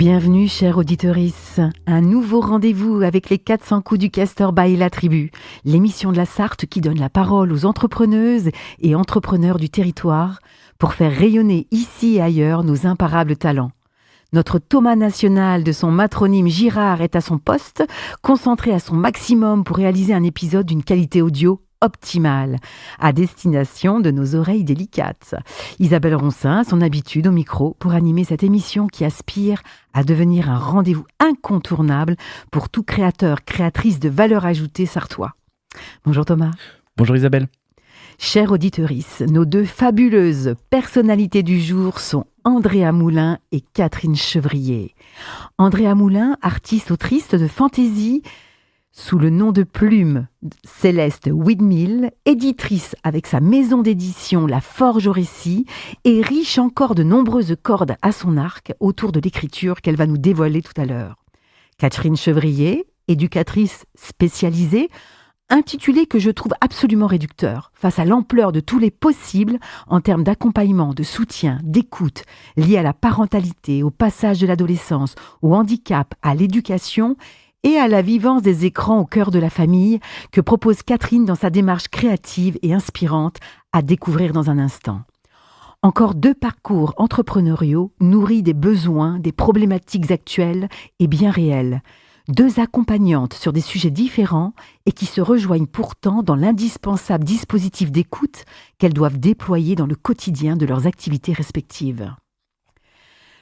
Bienvenue, chère auditorice. Un nouveau rendez-vous avec les 400 coups du castor by La Tribu, l'émission de la Sarthe qui donne la parole aux entrepreneuses et entrepreneurs du territoire pour faire rayonner ici et ailleurs nos imparables talents. Notre Thomas national de son matronyme Girard est à son poste, concentré à son maximum pour réaliser un épisode d'une qualité audio optimale, à destination de nos oreilles délicates. Isabelle Roncin a son habitude au micro pour animer cette émission qui aspire à devenir un rendez-vous incontournable pour tout créateur, créatrice de valeur ajoutée sartois. Bonjour Thomas. Bonjour Isabelle. Chère auditorice, nos deux fabuleuses personnalités du jour sont Andrea Moulin et Catherine Chevrier. Andrea Moulin, artiste-autrice de fantaisie, sous le nom de plume Céleste Windmill, éditrice avec sa maison d'édition La Forge au Récit et riche encore de nombreuses cordes à son arc autour de l'écriture qu'elle va nous dévoiler tout à l'heure. Catherine Chevrier, éducatrice spécialisée, intitulé que je trouve absolument réducteur face à l'ampleur de tous les possibles en termes d'accompagnement, de soutien, d'écoute liés à la parentalité, au passage de l'adolescence, au handicap, à l'éducation et à la vivance des écrans au cœur de la famille que propose Catherine dans sa démarche créative et inspirante à découvrir dans un instant. Encore deux parcours entrepreneuriaux nourris des besoins, des problématiques actuelles et bien réelles. Deux accompagnantes sur des sujets différents et qui se rejoignent pourtant dans l'indispensable dispositif d'écoute qu'elles doivent déployer dans le quotidien de leurs activités respectives.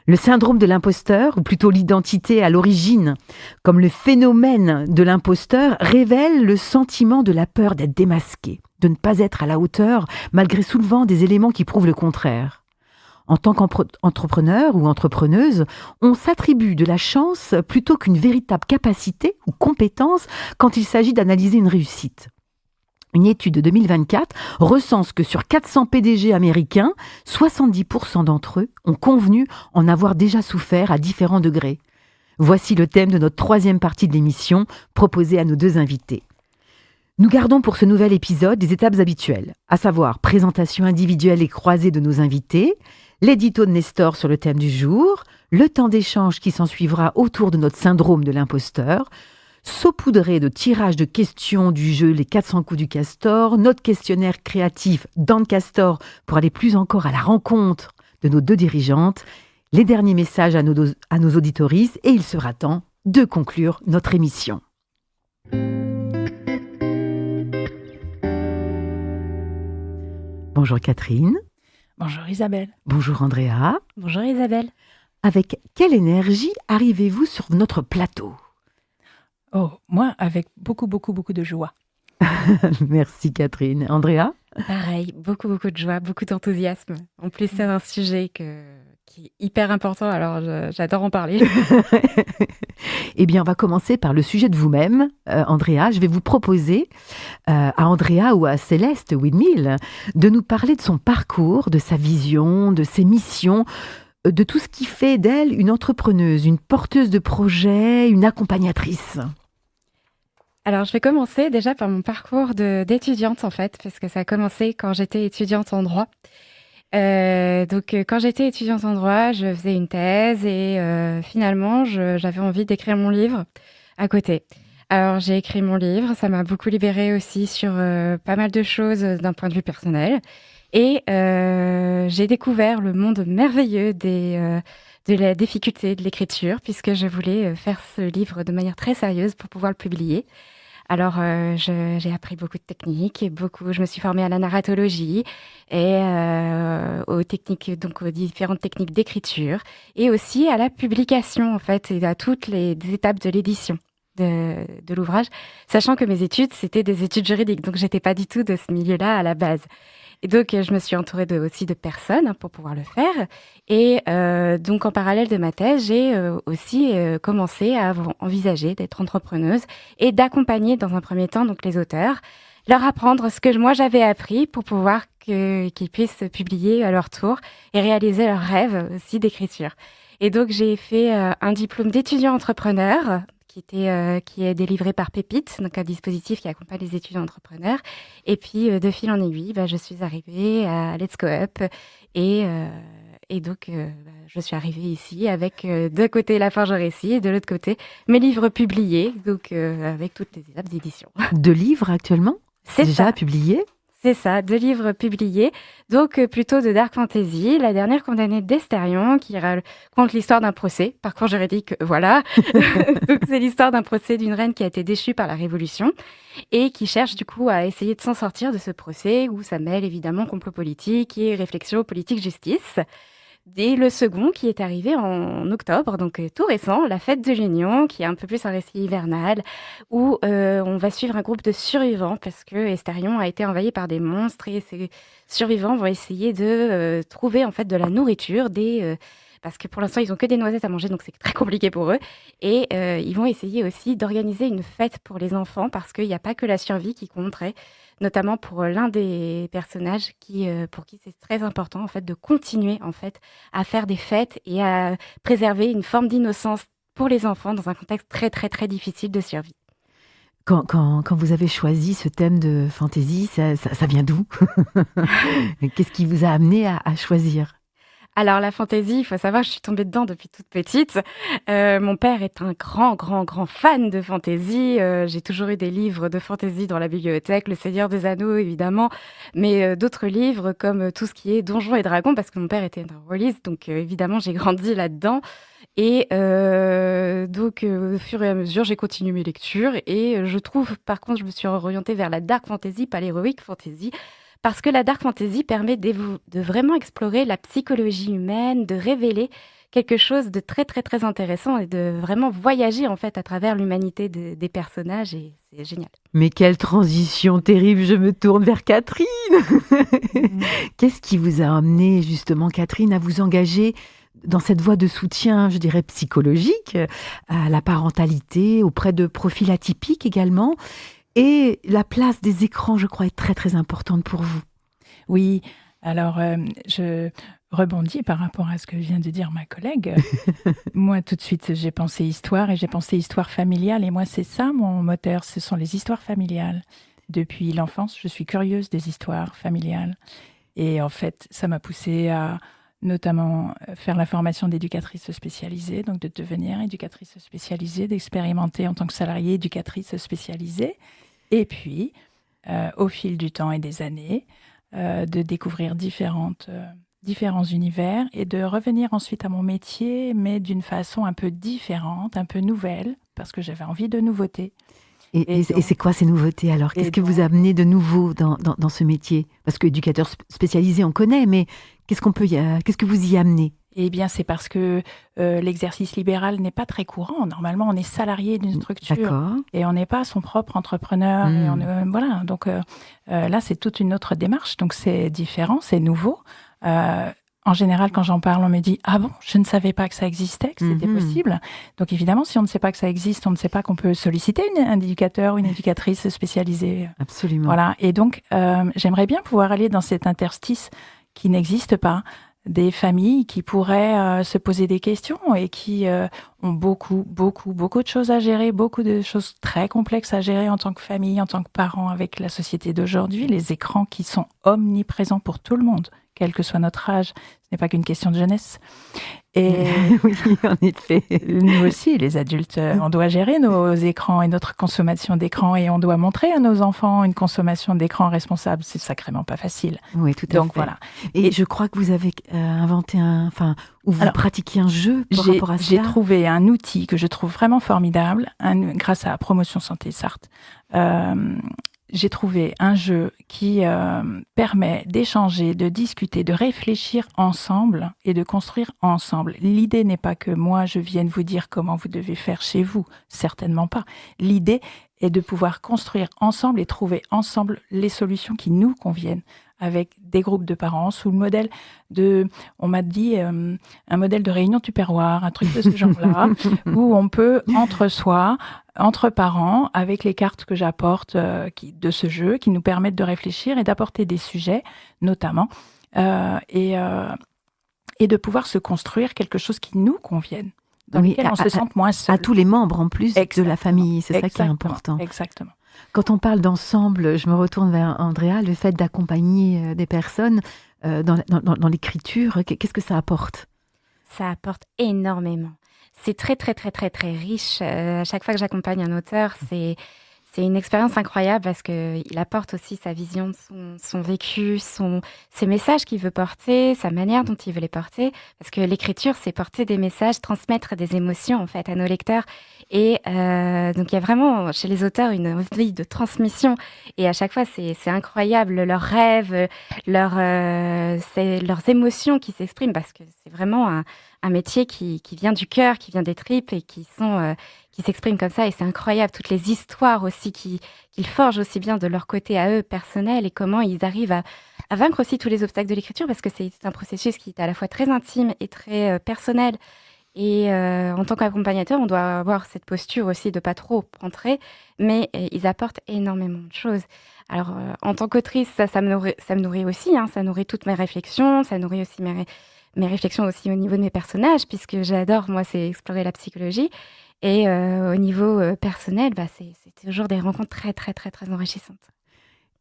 Le syndrome de l'imposteur, ou plutôt l'identité à l'origine, comme le phénomène de l'imposteur, révèle le sentiment de la peur d'être démasqué, de ne pas être à la hauteur, malgré soulevant des éléments qui prouvent le contraire. En tant qu'entrepreneur ou entrepreneuse, on s'attribue de la chance plutôt qu'une véritable capacité ou compétence quand il s'agit d'analyser une réussite. Une étude de 2024 recense que sur 400 PDG américains, 70% d'entre eux ont convenu en avoir déjà souffert à différents degrés. Voici le thème de notre troisième partie de l'émission proposée à nos deux invités. Nous gardons pour ce nouvel épisode des étapes habituelles, à savoir présentation individuelle et croisée de nos invités, l'édito de Nestor sur le thème du jour, le temps d'échange qui s'ensuivra autour de notre syndrome de l'imposteur, saupoudré de tirages de questions du jeu Les 400 coups du castor, notre questionnaire créatif dans le castor pour aller plus encore à la rencontre de nos deux dirigeantes, les derniers messages à nos auditorices et il sera temps de conclure notre émission. Bonjour Catherine. Bonjour Isabelle. Bonjour Andrea. Bonjour Isabelle. Avec quelle énergie arrivez-vous sur notre plateau ? Oh, moi, avec beaucoup de joie. Merci Catherine. Andrea ? Pareil, beaucoup de joie, beaucoup d'enthousiasme. En plus, c'est un sujet qui est hyper important, alors j'adore en parler. Eh bien, on va commencer par le sujet de vous-même, Andrea. Je vais vous proposer à Andrea ou à Céleste Windmill de nous parler de son parcours, de sa vision, de ses missions, de tout ce qui fait d'elle une entrepreneuse, une porteuse de projets, une accompagnatrice. Alors, je vais commencer déjà par mon parcours d'étudiante, en fait, parce que ça a commencé quand j'étais étudiante en droit. Quand j'étais étudiante en droit, je faisais une thèse et finalement, j'avais envie d'écrire mon livre à côté. Alors, j'ai écrit mon livre, ça m'a beaucoup libérée aussi sur pas mal de choses d'un point de vue personnel. Et j'ai découvert le monde merveilleux de la difficulté de l'écriture, puisque je voulais faire ce livre de manière très sérieuse pour pouvoir le publier. Alors, j'ai appris beaucoup de techniques et je me suis formée à la narratologie et aux différentes techniques d'écriture et aussi à la publication, en fait, et à toutes les étapes de l'édition de l'ouvrage, sachant que mes études, c'était des études juridiques, donc j'étais pas du tout de ce milieu-là à la base. Et donc, je me suis entourée aussi de personnes pour pouvoir le faire. Et donc, en parallèle de ma thèse, j'ai aussi commencé à envisager d'être entrepreneuse et d'accompagner dans un premier temps donc les auteurs, leur apprendre ce que moi j'avais appris pour pouvoir qu'ils puissent publier à leur tour et réaliser leurs rêves aussi d'écriture. Et donc, j'ai fait un diplôme d'étudiant entrepreneur qui est délivré par Pépite, donc un dispositif qui accompagne les étudiants entrepreneurs. Et puis, de fil en aiguille, je suis arrivée à Let's Go Up et Et donc, je suis arrivée ici avec d'un côté La Forge Récit et de l'autre côté mes livres publiés, donc avec toutes les étapes d'édition. 2 livres actuellement C'est déjà ça. publiés? C'est ça, 2 livres publiés, donc plutôt de dark fantasy. La dernière condamnée d'Estérion, qui raconte l'histoire d'un procès, parcours juridique, voilà. Donc c'est l'histoire d'un procès d'une reine qui a été déchue par la Révolution et qui cherche du coup à essayer de s'en sortir de ce procès où ça mêle évidemment complot politique et réflexion politique-justice. Et le second qui est arrivé en octobre, donc tout récent, La Fête de l'Union, qui est un peu plus un récit hivernal, où on va suivre un groupe de survivants parce que Estérion a été envahi par des monstres et ces survivants vont essayer de trouver en fait de la nourriture, parce que pour l'instant ils ont que des noisettes à manger, donc c'est très compliqué pour eux. Et ils vont essayer aussi d'organiser une fête pour les enfants parce qu'il n'y a pas que la survie qui compterait, notamment pour l'un des personnages pour qui c'est très important en fait de continuer en fait à faire des fêtes et à préserver une forme d'innocence pour les enfants dans un contexte très très très difficile de survie. Quand vous avez choisi ce thème de fantasy, ça vient d'où? Qu'est-ce qui vous a amené à choisir? Alors la fantaisie, il faut savoir, je suis tombée dedans depuis toute petite. Mon père est un grand fan de fantaisie. J'ai toujours eu des livres de fantaisie dans la bibliothèque, Le Seigneur des Anneaux évidemment, mais d'autres livres comme tout ce qui est Donjons et Dragons, parce que mon père était un rôliste, donc évidemment j'ai grandi là-dedans. Et donc au fur et à mesure, j'ai continué mes lectures et je trouve, par contre, je me suis orientée vers la dark fantasy, pas l'heroic fantasy. Parce que la dark fantasy permet de vraiment explorer la psychologie humaine, de révéler quelque chose de très très très intéressant et de vraiment voyager en fait à travers l'humanité des personnages et c'est génial. Mais quelle transition terrible, je me tourne vers Catherine. Qu'est-ce qui vous a amené justement, Catherine, à vous engager dans cette voie de soutien, je dirais, psychologique, à la parentalité, auprès de profils atypiques également? Et la place des écrans, je crois, est très, très importante pour vous. Oui, alors je rebondis par rapport à ce que vient de dire ma collègue. Moi, tout de suite, j'ai pensé histoire et j'ai pensé histoire familiale. Et moi, c'est ça mon moteur, ce sont les histoires familiales. Depuis l'enfance, je suis curieuse des histoires familiales. Et en fait, ça m'a poussée à notamment faire la formation d'éducatrice spécialisée, donc de devenir éducatrice spécialisée, d'expérimenter en tant que salariée éducatrice spécialisée, et puis, au fil du temps et des années, de découvrir différents univers et de revenir ensuite à mon métier, mais d'une façon un peu différente, un peu nouvelle, parce que j'avais envie de nouveautés. Et c'est quoi ces nouveautés alors? Qu'est-ce que vous amenez de nouveau dans ce métier? Parce que éducateur spécialisé, on connaît, mais qu'est-ce que vous y amenez? Eh bien, c'est parce que l'exercice libéral n'est pas très courant. Normalement, on est salarié d'une structure. D'accord. Et on n'est pas son propre entrepreneur. Et voilà. Donc là, c'est toute une autre démarche. Donc c'est différent, c'est nouveau. En général, quand j'en parle, on me dit « Ah bon, je ne savais pas que ça existait, que c'était possible. » Donc évidemment, si on ne sait pas que ça existe, on ne sait pas qu'on peut solliciter un éducateur ou une éducatrice spécialisée. Absolument. Voilà. Et donc, j'aimerais bien pouvoir aller dans cet interstice qui n'existe pas, des familles qui pourraient se poser des questions et qui ont beaucoup de choses à gérer, beaucoup de choses très complexes à gérer en tant que famille, en tant que parents avec la société d'aujourd'hui, les écrans qui sont omniprésents pour tout le monde, quel que soit notre âge. Ce n'est pas qu'une question de jeunesse. Et oui, en effet. Nous aussi, les adultes, on doit gérer nos écrans et notre consommation d'écran et on doit montrer à nos enfants une consommation d'écran responsable. C'est sacrément pas facile. Oui, tout à fait. Donc voilà. Et je crois que vous avez inventé ou vous pratiquez un jeu par rapport à ça. J'ai trouvé un outil que je trouve vraiment formidable, grâce à Promotion Santé Sarthe. J'ai trouvé un jeu qui permet d'échanger, de discuter, de réfléchir ensemble et de construire ensemble. L'idée n'est pas que moi, je vienne vous dire comment vous devez faire chez vous. Certainement pas. L'idée est de pouvoir construire ensemble et trouver ensemble les solutions qui nous conviennent avec des groupes de parents sous le modèle on m'a dit, un modèle de réunion tupperware, un truc de ce genre-là, où on peut, entre parents, avec les cartes que j'apporte de ce jeu, qui nous permettent de réfléchir et d'apporter des sujets, notamment, et de pouvoir se construire quelque chose qui nous convienne, dans lequel on se sente moins seul. À tous les membres, en plus, de la famille, c'est ça qui est important. Exactement. Quand on parle d'ensemble, je me retourne vers Andrea, le fait d'accompagner des personnes, dans l'écriture? Qu'est-ce que ça apporte? Ça apporte énormément. C'est très, très, très, très, très riche. À chaque fois que j'accompagne un auteur, c'est une expérience incroyable parce qu'il apporte aussi sa vision de son vécu, ses messages qu'il veut porter, sa manière dont il veut les porter. Parce que l'écriture, c'est porter des messages, transmettre des émotions en fait à nos lecteurs. Et donc il y a vraiment chez les auteurs une envie de transmission. Et à chaque fois, c'est incroyable leurs rêves, leurs émotions qui s'expriment parce que c'est vraiment un métier qui vient du cœur, qui vient des tripes et qui s'expriment comme ça. Et c'est incroyable, toutes les histoires aussi qu'ils forgent aussi bien de leur côté à eux, personnel, et comment ils arrivent à vaincre aussi tous les obstacles de l'écriture, parce que c'est un processus qui est à la fois très intime et très personnel. Et en tant qu'accompagnateur, on doit avoir cette posture aussi de pas trop rentrer, mais ils apportent énormément de choses. Alors, en tant qu'autrice, ça me nourrit aussi, hein, ça nourrit toutes mes réflexions, ça nourrit aussi mes réflexions aussi au niveau de mes personnages, puisque j'adore, moi, c'est explorer la psychologie. Et au niveau personnel, c'est toujours des rencontres très, très, très, très enrichissantes.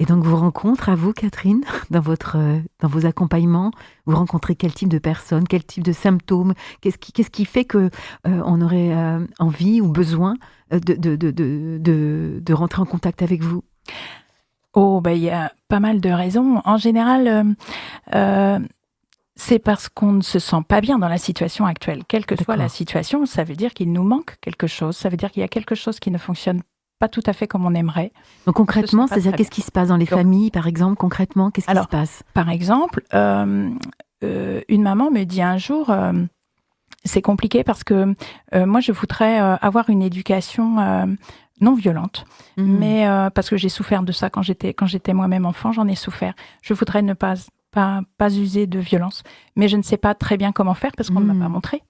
Et donc, vos rencontres, à vous, Catherine, dans vos accompagnements, vous rencontrez quel type de personnes, quel type de symptômes? Qu'est-ce qui fait que on aurait envie ou besoin de rentrer en contact avec vous? Oh, il y a pas mal de raisons. En général, c'est parce qu'on ne se sent pas bien dans la situation actuelle. Quelle que soit la situation, ça veut dire qu'il nous manque quelque chose. Ça veut dire qu'il y a quelque chose qui ne fonctionne pas tout à fait comme on aimerait. Donc concrètement, c'est-à-dire qu'est-ce qui se passe dans les familles, par exemple? Concrètement, qu'est-ce qui se passe? Par exemple, une maman me dit un jour, c'est compliqué parce que moi, je voudrais avoir une éducation non violente, mais parce que j'ai souffert de ça quand j'étais moi-même enfant, j'en ai souffert. Je voudrais ne pas user de violence, mais je ne sais pas très bien comment faire parce qu'on ne m'a pas montré.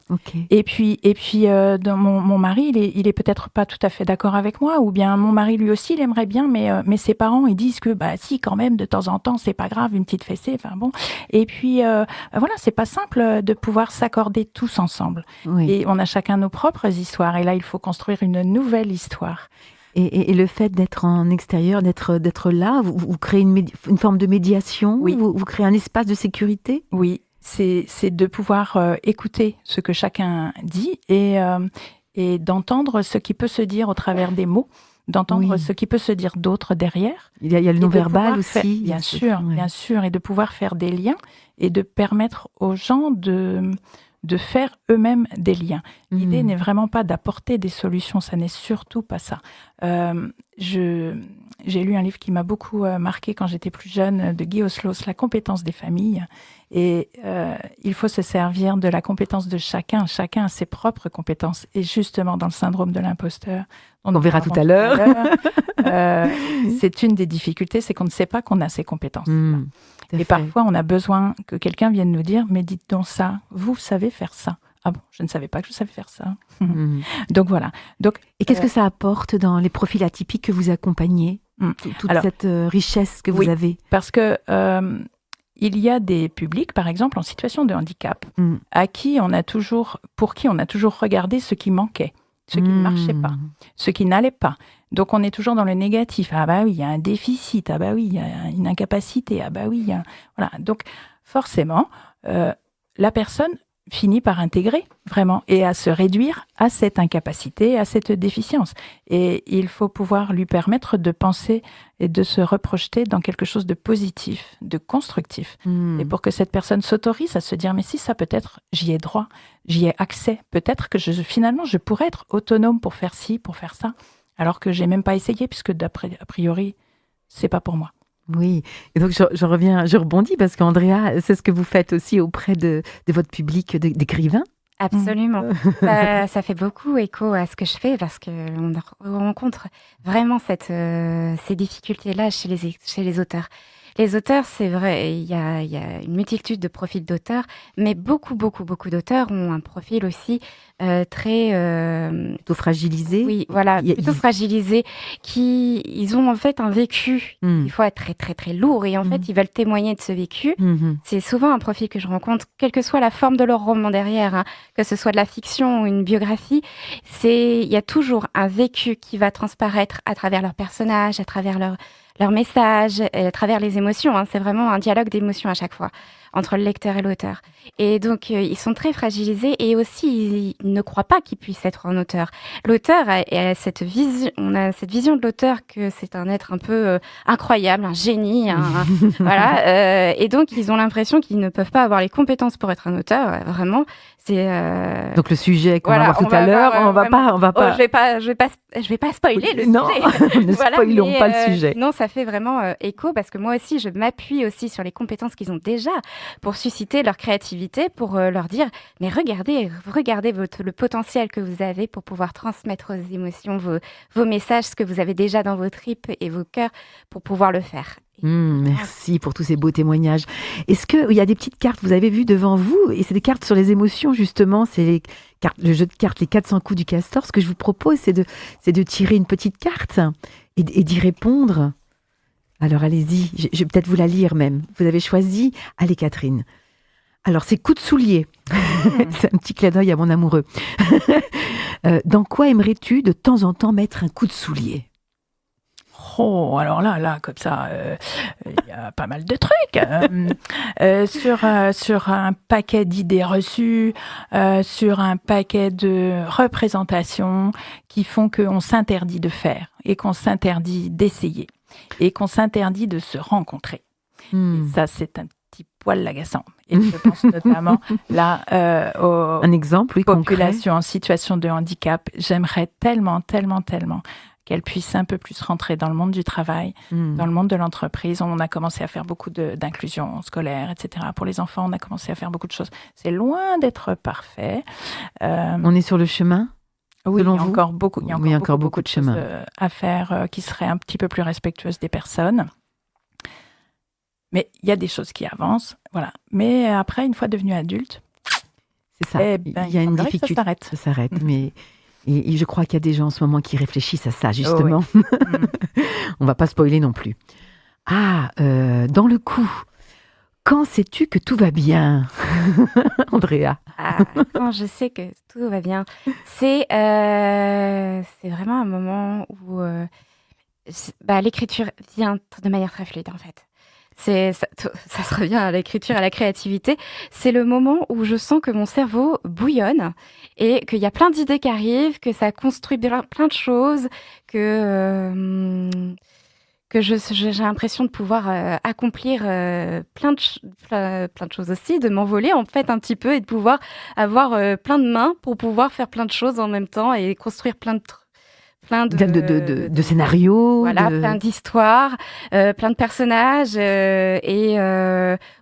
Okay. Et puis dans mon mari, il est peut-être pas tout à fait d'accord avec moi, ou bien mon mari lui aussi, il aimerait bien, mais ses parents, ils disent que si, quand même, de temps en temps, c'est pas grave, une petite fessée, enfin bon. Et puis voilà, c'est pas simple de pouvoir s'accorder tous ensemble. Oui. Et on a chacun nos propres histoires, et là, il faut construire une nouvelle histoire. Et le fait d'être en extérieur, d'être là, vous créez une forme de médiation? Oui. Vous créez un espace de sécurité? Oui. C'est de pouvoir écouter ce que chacun dit et d'entendre ce qui peut se dire au travers des mots, d'entendre ce qui peut se dire d'autre derrière. Il y a le non-verbal aussi. Bien sûr, et de pouvoir faire des liens et de permettre aux gens de faire eux-mêmes des liens. L'idée n'est vraiment pas d'apporter des solutions, ça n'est surtout pas ça. J'ai lu un livre qui m'a beaucoup marqué quand j'étais plus jeune, de Guy Oslos, La compétence des familles. Et il faut se servir de la compétence de chacun. Chacun a ses propres compétences. Et justement, dans le syndrome de l'imposteur, on verra tout à l'heure, c'est une des difficultés, c'est qu'on ne sait pas qu'on a ces compétences. Et parfois, on a besoin que quelqu'un vienne nous dire, mais dites donc ça, vous savez faire ça. Ah bon, je ne savais pas que je savais faire ça. Donc voilà. Et qu'est-ce que ça apporte dans les profils atypiques que vous accompagnez, toute cette richesse que vous avez? Parce que il y a des publics, par exemple, en situation de handicap, pour qui on a toujours regardé ce qui manquait, ce qui ne marchait pas, ce qui n'allait pas. Donc, on est toujours dans le négatif. Ah bah oui, il y a un déficit. Ah bah oui, il y a une incapacité. Ah bah oui, voilà. Donc, forcément, la personne finit par intégrer vraiment et à se réduire à cette incapacité, à cette déficience. Et il faut pouvoir lui permettre de penser et de se reprojeter dans quelque chose de positif, de constructif. Et pour que cette personne s'autorise à se dire, mais si ça peut-être, j'y ai droit, j'y ai accès. Peut-être que finalement, je pourrais être autonome pour faire ci, pour faire ça, alors que j'ai même pas essayé, puisque a priori, c'est pas pour moi. Oui, et donc je rebondis parce qu'Andrea, c'est ce que vous faites aussi auprès de votre public d'écrivains. Absolument. Ça fait beaucoup écho à ce que je fais parce qu'on rencontre vraiment ces difficultés-là chez les auteurs. Les auteurs, c'est vrai, il y a une multitude de profils d'auteurs, mais beaucoup d'auteurs ont un profil aussi très Plutôt fragilisé. oui, voilà, Il y a- plutôt il- fragilisés, ils ont en fait un vécu Hmm. des fois très très très lourd et en fait ils veulent témoigner de ce vécu. Mhm. C'est souvent un profil que je rencontre, quelle que soit la forme de leur roman derrière, hein, que ce soit de la fiction ou une biographie, il y a toujours un vécu qui va transparaître à travers leurs personnages, à travers leurs messages, et à travers les émotions. Hein. C'est vraiment un dialogue d'émotions à chaque fois entre le lecteur et l'auteur. Et donc, ils sont très fragilisés et aussi, ils ne croient pas qu'ils puissent être un auteur. L'auteur a cette vision, on a cette vision de l'auteur que c'est un être un peu incroyable, un génie, voilà. Et donc, ils ont l'impression qu'ils ne peuvent pas avoir les compétences pour être un auteur. Vraiment, c'est. Donc le sujet qu'on Voilà, va voir tout à l'heure, on va pas. je vais pas spoiler le Non, sujet. ne Voilà, spoilons mais, pas le sujet. Non, ça fait vraiment écho parce que moi aussi, je m'appuie aussi sur les compétences qu'ils ont déjà pour susciter leur créativité, pour leur dire, mais regardez le potentiel que vous avez pour pouvoir transmettre vos émotions, vos messages, ce que vous avez déjà dans vos tripes et vos cœurs pour pouvoir le faire. Merci pour tous ces beaux témoignages. Est-ce qu'il y a des petites cartes, vous avez vu devant vous, et c'est des cartes sur les émotions justement, c'est le jeu de cartes, les 400 coups du castor. Ce que je vous propose, c'est de tirer une petite carte et d'y répondre. Alors allez-y, je vais peut-être vous la lire même. Vous avez choisi, allez Catherine. Alors c'est coup de soulier, c'est un petit clin d'œil à mon amoureux. Dans quoi aimerais-tu de temps en temps mettre un coup de soulier ? Oh, alors là, comme ça, il y a pas mal de trucs. Sur un paquet d'idées reçues, sur un paquet de représentations qui font qu'on s'interdit de faire et qu'on s'interdit d'essayer et qu'on s'interdit de se rencontrer. Et ça, c'est un petit poil agaçant. Et je pense notamment là aux un exemple, oui, populations en situation de handicap. J'aimerais tellement qu'elles puissent un peu plus rentrer dans le monde du travail, dans le monde de l'entreprise. On a commencé à faire beaucoup d'inclusion scolaire, etc. Pour les enfants, on a commencé à faire beaucoup de choses. C'est loin d'être parfait. On est sur le chemin ? Oui, il y a vous encore beaucoup, beaucoup de chemin à faire qui seraient un petit peu plus respectueuses des personnes. Mais il y a des choses qui avancent, voilà. Mais après, une fois devenu adulte, c'est ça. Il y a une difficulté. Ça s'arrête. Mais et je crois qu'il y a des gens en ce moment qui réfléchissent à ça, justement. Oh oui. On va pas spoiler non plus. Dans le coup, quand sais-tu que tout va bien, Andrea? Quand je sais que tout va bien, c'est vraiment un moment où l'écriture vient de manière très fluide, en fait. Ça se revient à l'écriture, à la créativité. C'est le moment où je sens que mon cerveau bouillonne et qu'il y a plein d'idées qui arrivent, que ça construit plein de choses, que j'ai l'impression de pouvoir accomplir plein de choses aussi, de m'envoler en fait un petit peu et de pouvoir avoir plein de mains pour pouvoir faire plein de choses en même temps et construire plein de scénarios, voilà, plein d'histoires, plein de personnages et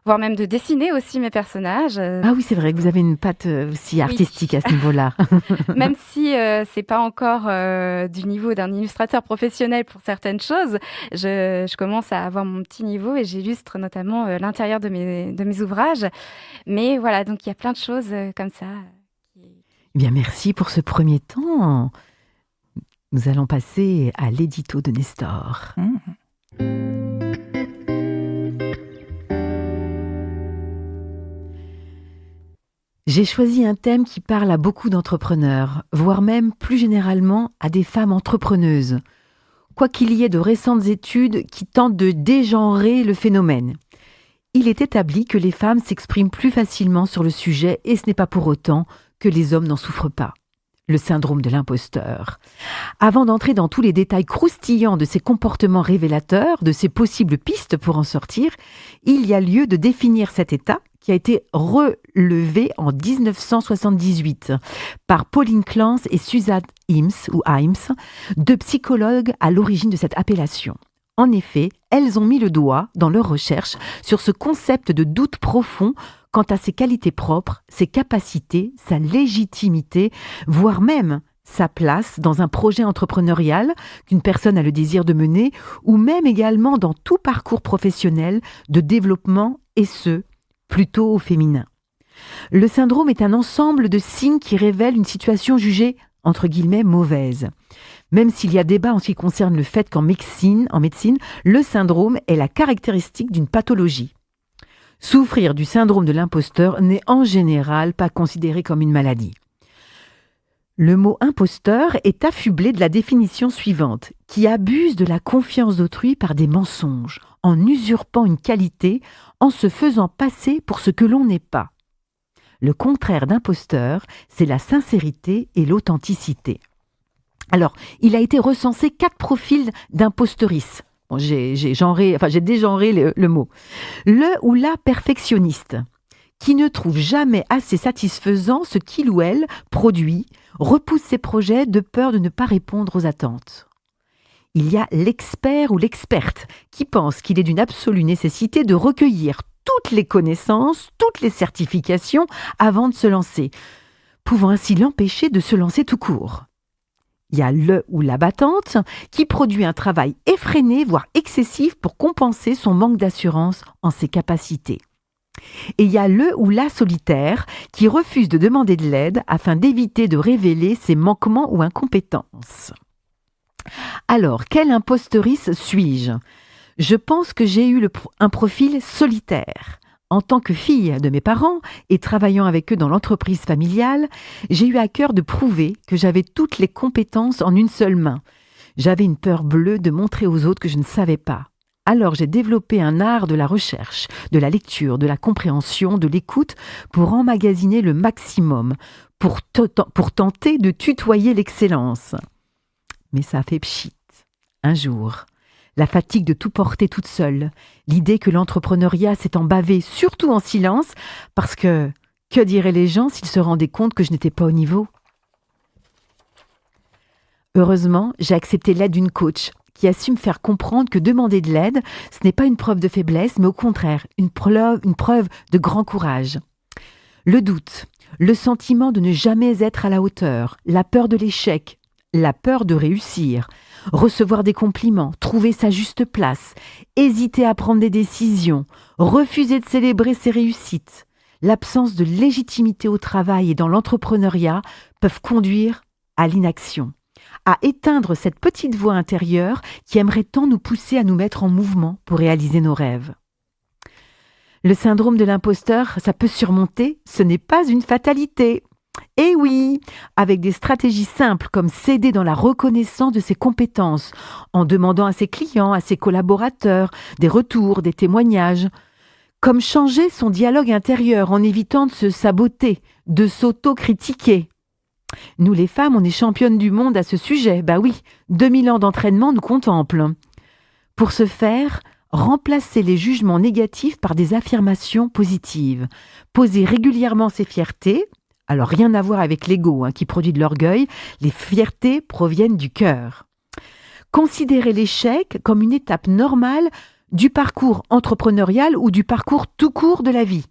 voire même de dessiner aussi mes personnages. Ah oui, c'est vrai que vous avez une patte aussi artistique à ce niveau-là. Même si c'est pas encore du niveau d'un illustrateur professionnel pour certaines choses, je commence à avoir mon petit niveau et j'illustre notamment l'intérieur de mes ouvrages. Mais voilà, donc il y a plein de choses comme ça. Eh bien, merci pour ce premier temps. Nous allons passer à l'édito de Nestor. J'ai choisi un thème qui parle à beaucoup d'entrepreneurs, voire même plus généralement à des femmes entrepreneuses. Quoiqu'il y ait de récentes études qui tentent de dégenrer le phénomène. Il est établi que les femmes s'expriment plus facilement sur le sujet et ce n'est pas pour autant que les hommes n'en souffrent pas. Le syndrome de l'imposteur. Avant d'entrer dans tous les détails croustillants de ces comportements révélateurs, de ces possibles pistes pour en sortir, il y a lieu de définir cet état qui a été relevé en 1978 par Pauline Clance et Suzanne Imes, deux psychologues à l'origine de cette appellation. En effet, elles ont mis le doigt, dans leurs recherches, sur ce concept de doute profond quant à ses qualités propres, ses capacités, sa légitimité, voire même sa place dans un projet entrepreneurial qu'une personne a le désir de mener, ou même également dans tout parcours professionnel de développement, et ce, plutôt au féminin. Le syndrome est un ensemble de signes qui révèlent une situation jugée, entre guillemets, mauvaise. Même s'il y a débat en ce qui concerne le fait qu'en médecine, le syndrome est la caractéristique d'une pathologie. Souffrir du syndrome de l'imposteur n'est en général pas considéré comme une maladie. Le mot imposteur est affublé de la définition suivante, qui abuse de la confiance d'autrui par des mensonges, en usurpant une qualité, en se faisant passer pour ce que l'on n'est pas. Le contraire d'imposteur, c'est la sincérité et l'authenticité. Alors, il a été recensé 4 profils d'imposteurices. Bon, j'ai dégenré le mot. Le ou la perfectionniste, qui ne trouve jamais assez satisfaisant ce qu'il ou elle produit, repousse ses projets de peur de ne pas répondre aux attentes. Il y a l'expert ou l'experte qui pense qu'il est d'une absolue nécessité de recueillir toutes les connaissances, toutes les certifications avant de se lancer, pouvant ainsi l'empêcher de se lancer tout court. Il y a le ou la battante qui produit un travail effréné, voire excessif pour compenser son manque d'assurance en ses capacités. Et il y a le ou la solitaire qui refuse de demander de l'aide afin d'éviter de révéler ses manquements ou incompétences. Alors, quelle imposteurice suis-je ? Je pense que j'ai eu un profil solitaire. En tant que fille de mes parents et travaillant avec eux dans l'entreprise familiale, j'ai eu à cœur de prouver que j'avais toutes les compétences en une seule main. J'avais une peur bleue de montrer aux autres que je ne savais pas. Alors j'ai développé un art de la recherche, de la lecture, de la compréhension, de l'écoute pour emmagasiner le maximum, pour tenter de tutoyer l'excellence. Mais ça a fait pchit. Un jour, la fatigue de tout porter toute seule, l'idée que l'entrepreneuriat s'est embavé, surtout en silence, parce que diraient les gens s'ils se rendaient compte que je n'étais pas au niveau ? Heureusement, j'ai accepté l'aide d'une coach qui a su me faire comprendre que demander de l'aide, ce n'est pas une preuve de faiblesse, mais au contraire, une preuve de grand courage. Le doute, le sentiment de ne jamais être à la hauteur, la peur de l'échec, la peur de réussir, recevoir des compliments, trouver sa juste place, hésiter à prendre des décisions, refuser de célébrer ses réussites, l'absence de légitimité au travail et dans l'entrepreneuriat peuvent conduire à l'inaction, à éteindre cette petite voix intérieure qui aimerait tant nous pousser à nous mettre en mouvement pour réaliser nos rêves. Le syndrome de l'imposteur, ça peut surmonter, ce n'est pas une fatalité. Et oui, avec des stratégies simples comme s'aider dans la reconnaissance de ses compétences, en demandant à ses clients, à ses collaborateurs, des retours, des témoignages, comme changer son dialogue intérieur en évitant de se saboter, de s'auto-critiquer. Nous les femmes, on est championnes du monde à ce sujet, bah oui, 2000 ans d'entraînement nous contemplent. Pour ce faire, remplacer les jugements négatifs par des affirmations positives, poser régulièrement ses fiertés. Alors rien à voir avec l'ego qui produit de l'orgueil, les fiertés proviennent du cœur. Considérer l'échec comme une étape normale du parcours entrepreneurial ou du parcours tout court de la vie.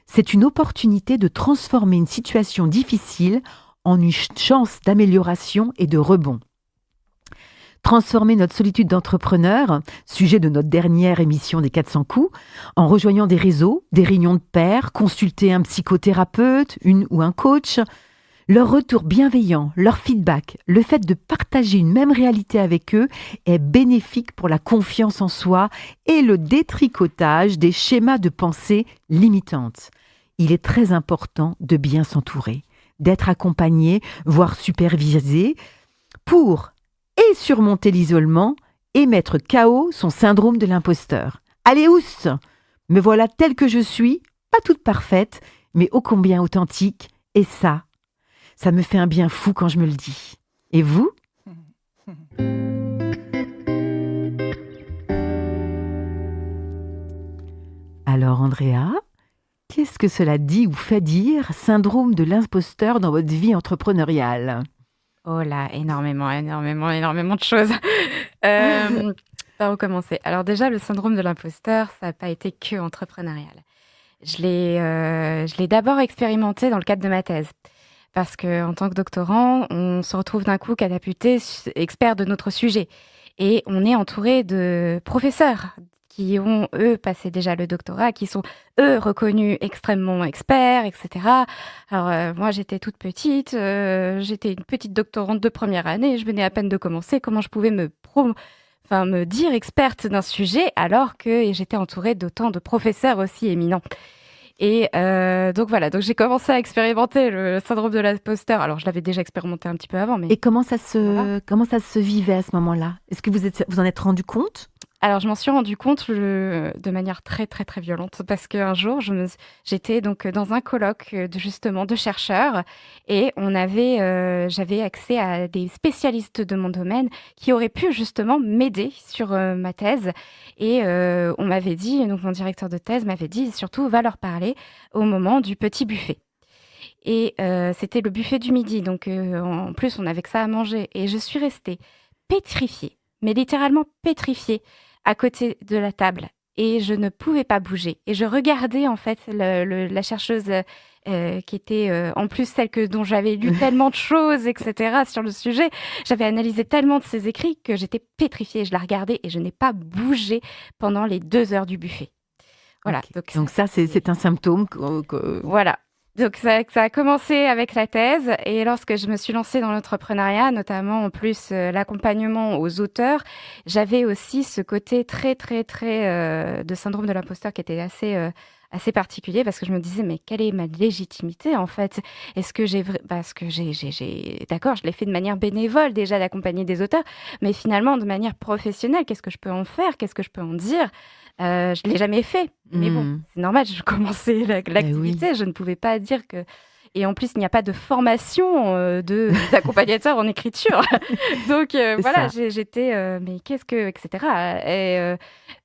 C'est une opportunité de transformer une situation difficile en une chance d'amélioration et de rebond. Transformer notre solitude d'entrepreneur, sujet de notre dernière émission des 400 coups, en rejoignant des réseaux, des réunions de pairs, consulter un psychothérapeute, une ou un coach. Leur retour bienveillant, leur feedback, le fait de partager une même réalité avec eux est bénéfique pour la confiance en soi et le détricotage des schémas de pensée limitantes. Il est très important de bien s'entourer, d'être accompagné, voire supervisé, pour et surmonter l'isolement et mettre KO son syndrome de l'imposteur. Allez, ousse! Me voilà telle que je suis, pas toute parfaite, mais ô combien authentique, et ça me fait un bien fou quand je me le dis. Et vous ? Alors Andrea, qu'est-ce que cela dit ou fait dire syndrome de l'imposteur dans votre vie entrepreneuriale ? Oh là, énormément de choses. Par où commencer ? Alors déjà, le syndrome de l'imposteur, ça n'a pas été que entrepreneurial. Je l'ai d'abord expérimenté dans le cadre de ma thèse. Parce qu'en tant que doctorant, on se retrouve d'un coup catapulté, expert de notre sujet. Et on est entouré de professeurs qui ont, eux, passé déjà le doctorat, qui sont, eux, reconnus extrêmement experts, etc. Alors, moi, j'étais toute petite, j'étais une petite doctorante de première année, je venais à peine de commencer. Comment je pouvais me dire experte d'un sujet alors que j'étais entourée d'autant de professeurs aussi éminents. Et donc voilà, donc j'ai commencé à expérimenter le syndrome de l'imposteur. Alors je l'avais déjà expérimenté un petit peu avant, mais Et comment ça voilà. se vivait à ce moment-là? Est-ce que vous en êtes rendu compte? Alors je m'en suis rendu compte de manière très très très violente parce qu'un jour j'étais donc dans un colloque de chercheurs et j'avais accès à des spécialistes de mon domaine qui auraient pu justement m'aider sur ma thèse et on m'avait dit, donc mon directeur de thèse m'avait dit surtout va leur parler au moment du petit buffet. Et c'était le buffet du midi, donc en plus on avait que ça à manger et je suis restée pétrifiée, mais littéralement pétrifiée à côté de la table et je ne pouvais pas bouger. Et je regardais en fait la chercheuse qui était en plus dont j'avais lu tellement de choses, etc. sur le sujet. J'avais analysé tellement de ses écrits que j'étais pétrifiée. Je la regardais et je n'ai pas bougé pendant les 2 heures du buffet. Voilà. Ok. Donc ça, c'est un symptôme Voilà. Donc ça a commencé avec la thèse et lorsque je me suis lancée dans l'entrepreneuriat, notamment en plus l'accompagnement aux auteurs, j'avais aussi ce côté très très très de syndrome de l'imposteur qui était assez particulier parce que je me disais mais quelle est ma légitimité en fait? Est-ce que parce que d'accord, je l'ai fait de manière bénévole déjà d'accompagner des auteurs, mais finalement de manière professionnelle, qu'est-ce que je peux en faire? Qu'est-ce que je peux en dire? Je l'ai jamais fait, mais bon, c'est normal, je commençais l'activité, je ne pouvais pas dire que et en plus, il n'y a pas de formation, d'accompagnateur en écriture. Donc voilà, j'étais, mais qu'est-ce que et cetera et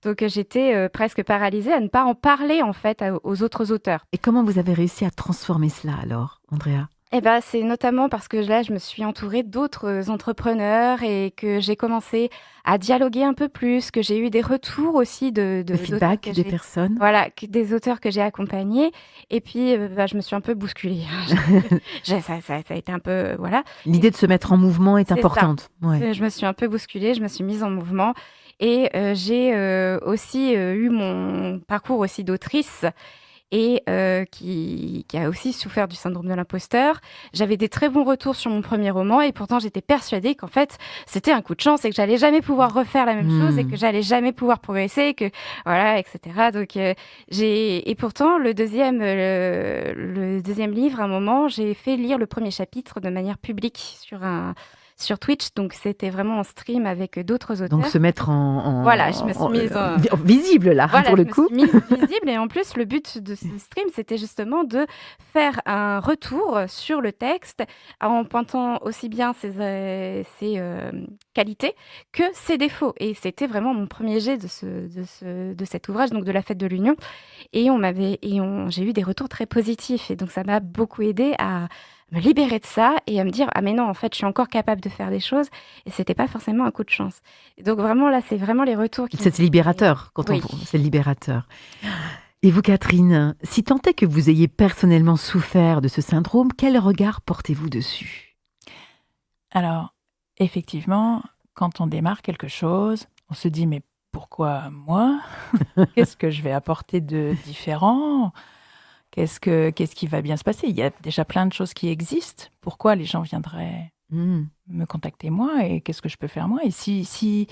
donc j'étais, presque paralysée à ne pas en parler, en fait, aux autres auteurs. Et comment vous avez réussi à transformer cela alors, Andrea? Eh ben, c'est notamment parce que là, je me suis entourée d'autres entrepreneurs et que j'ai commencé à dialoguer un peu plus, que j'ai eu des retours aussi Le feedback des personnes? voilà, des auteurs que j'ai accompagnés. Et puis, je me suis un peu bousculée. Ça a été un peu, voilà. L'idée de se mettre en mouvement est C'est ça. importante. Ouais. Je me suis un peu bousculée, je me suis mise en mouvement et j'ai aussi eu mon parcours aussi d'autrice et qui a aussi souffert du syndrome de l'imposteur. J'avais des très bons retours sur mon premier roman et pourtant j'étais persuadée qu'en fait c'était un coup de chance et que j'allais jamais pouvoir refaire la même chose et que j'allais jamais pouvoir progresser, que voilà, etc. Donc et pourtant le deuxième livre, à un moment, j'ai fait lire le premier chapitre de manière publique sur Twitch, donc c'était vraiment en stream avec d'autres auteurs. Donc se mettre voilà, je me suis mise visible là, voilà, pour le coup. je me suis mise visible et en plus le but de ce stream c'était justement de faire un retour sur le texte en pointant aussi bien ses qualités que ses défauts et c'était vraiment mon premier jet de cet ouvrage, donc de la Fête de l'Union et j'ai eu des retours très positifs et donc ça m'a beaucoup aidée à me libérer de ça et à me dire ah mais non, en fait je suis encore capable de faire des choses et c'était pas forcément un coup de chance. Et donc vraiment là c'est vraiment les retours qui C'est libérateur c'est libérateur. Et vous, Catherine, si tant est que vous ayez personnellement souffert de ce syndrome, quel regard portez-vous dessus? Alors, effectivement, quand on démarre quelque chose, on se dit mais pourquoi moi? Qu'est-ce que je vais apporter de différent? Qu'est-ce qui va bien se passer? Il y a déjà plein de choses qui existent. Pourquoi les gens viendraient me contacter moi et qu'est-ce que je peux faire moi? Et si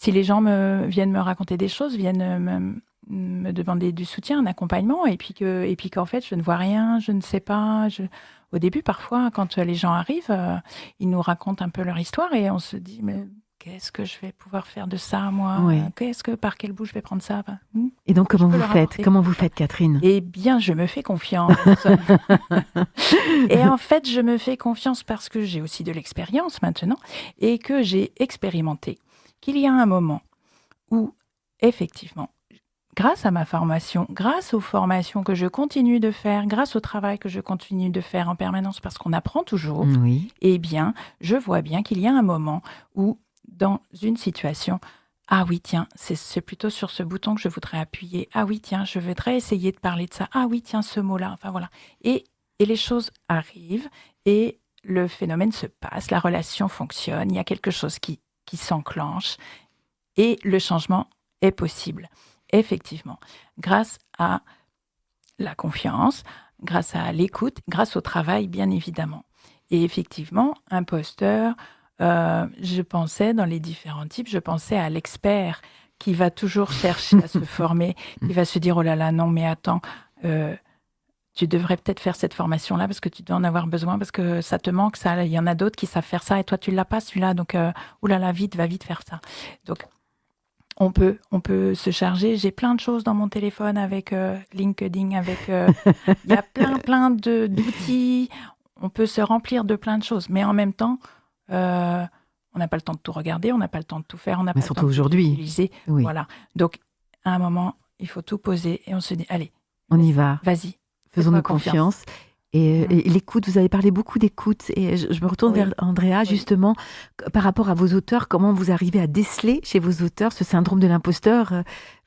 les gens viennent me raconter des choses, viennent me demander du soutien, un accompagnement, et puis qu'en fait je ne vois rien, je ne sais pas. Au début, parfois, quand les gens arrivent, ils nous racontent un peu leur histoire et on se dit mais qu'est-ce que je vais pouvoir faire de ça, moi? Oui. Par quel bout je vais prendre ça? Et donc, comment vous faites, Catherine? Eh bien, je me fais confiance. Et en fait, je me fais confiance parce que j'ai aussi de l'expérience maintenant et que j'ai expérimenté qu'il y a un moment où, effectivement, grâce à ma formation, grâce aux formations que je continue de faire, grâce au travail que je continue de faire en permanence parce qu'on apprend toujours, Oui. eh bien, je vois bien qu'il y a un moment où, dans une situation, ah oui, tiens, c'est plutôt sur ce bouton que je voudrais appuyer. Ah oui, tiens, je voudrais essayer de parler de ça. Ah oui, tiens, ce mot-là. Enfin, voilà. Et les choses arrivent et le phénomène se passe, la relation fonctionne, il y a quelque chose qui s'enclenche et le changement est possible, effectivement, grâce à la confiance, grâce à l'écoute, grâce au travail, bien évidemment. Et effectivement, imposteur, je pensais dans les différents types, je pensais à l'expert qui va toujours chercher à se former, qui va se dire, oh là là, non, mais attends, tu devrais peut-être faire cette formation-là parce que tu dois en avoir besoin, parce que ça te manque, ça. Il y en a d'autres qui savent faire ça et toi, tu ne l'as pas, celui-là. Donc, oh là là, vite, va vite faire ça. Donc, on peut se charger. J'ai plein de choses dans mon téléphone avec LinkedIn, il y a plein d'outils. On peut se remplir de plein de choses. Mais en même temps, on n'a pas le temps de tout regarder, on n'a pas le temps de tout faire, on n'a pas le temps de tout utiliser. Oui. Voilà. Donc, à un moment, il faut tout poser et on se dit, allez, on y va. Vas-y. Faisons-nous confiance. Et l'écoute, vous avez parlé beaucoup d'écoute. Et je me retourne vers Andrea, justement, par rapport à vos auteurs. Comment vous arrivez à déceler chez vos auteurs ce syndrome de l'imposteur?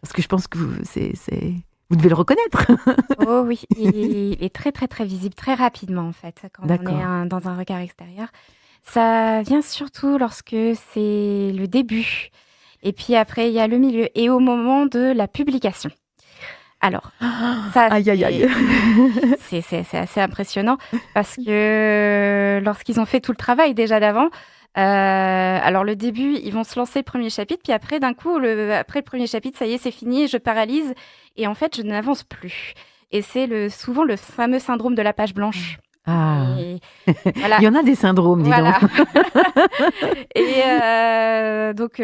Parce que je pense que vous devez le reconnaître. Oh oui, il est très, très, très visible, très rapidement, en fait, quand on est dans un regard extérieur. Ça vient surtout lorsque c'est le début. Et puis après, il y a le milieu. Et au moment de la publication. Alors, ça, c'est assez impressionnant parce que lorsqu'ils ont fait tout le travail déjà d'avant, alors le début, ils vont se lancer le premier chapitre, puis après, d'un coup, après le premier chapitre, ça y est, c'est fini, je paralyse et en fait, je n'avance plus. Et c'est souvent le fameux syndrome de la page blanche. Ah. Voilà. Il y en a des syndromes, dis donc. Et donc,